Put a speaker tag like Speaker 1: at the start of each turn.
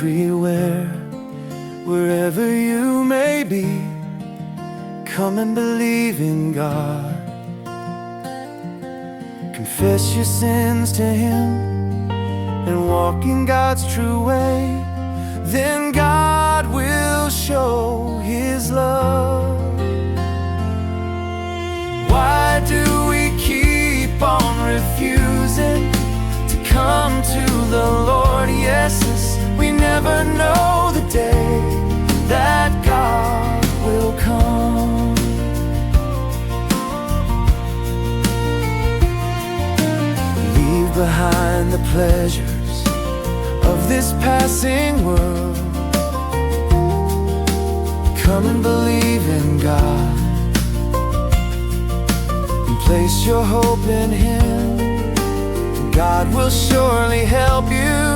Speaker 1: everywhere, wherever you may be. Come and believe in God. Confess your sins to Him and walk in God's true way. Then God will show His love. Why do we keep on refusing to come to the Lord? Yes, we never know the day that God will come. Leave behind the pleasures of this passing world. Come and believe in God. Place your hope in Him. God will surely help you.